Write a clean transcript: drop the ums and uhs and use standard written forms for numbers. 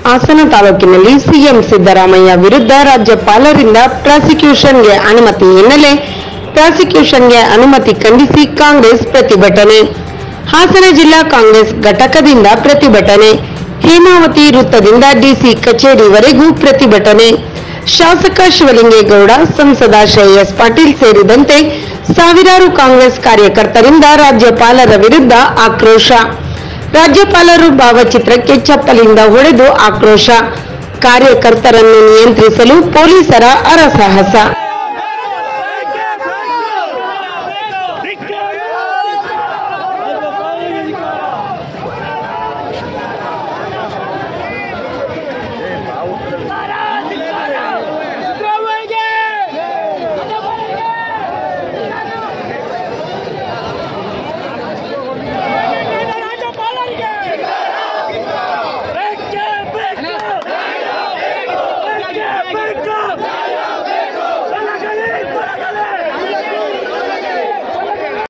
ಹಾಸನ ತಾಲೂಕಿನಲ್ಲಿ ಸಿಎಂ ಸಿದ್ದರಾಮಯ್ಯ ವಿರುದ್ಧ ರಾಜ್ಯಪಾಲರಿಂದ ಪ್ರಾಸಿಕ್ಯೂಷನ್ಗೆ ಅನುಮತಿ ಹಿನ್ನೆಲೆ ಪ್ರಾಸಿಕ್ಯೂಷನ್ಗೆ ಅನುಮತಿ ಖಂಡಿಸಿ ಕಾಂಗ್ರೆಸ್ ಪ್ರತಿಭಟನೆ. ಹಾಸನ ಜಿಲ್ಲಾ ಕಾಂಗ್ರೆಸ್ ಘಟಕದಿಂದ ಪ್ರತಿಭಟನೆ. ಹೇಮಾವತಿ ವೃತ್ತದಿಂದ ಡಿಸಿ ಕಚೇರಿವರೆಗೂ ಪ್ರತಿಭಟನೆ. ಶಾಸಕ ಶಿವಲಿಂಗೇಗೌಡ, ಸಂಸದ ಶ್ರೇಯಸ್ ಪಾಟೀಲ್ ಸೇರಿದಂತೆ ಸಾವಿರಾರು ಕಾಂಗ್ರೆಸ್ ಕಾರ್ಯಕರ್ತರಿಂದ ರಾಜ್ಯಪಾಲರ ವಿರುದ್ಧ ಆಕ್ರೋಶ. ರಾಜ್ಯಪಾಲರು ಭಾವಚಿತ್ರಕ್ಕೆ ಚಪ್ಪಲಿಯಿಂದ ಹೊಡೆದು ಆಕ್ರೋಶ. ಕಾರ್ಯಕರ್ತರನ್ನು ನಿಯಂತ್ರಿಸಲು ಪೊಲೀಸರ ಹರಸಾಹಸ.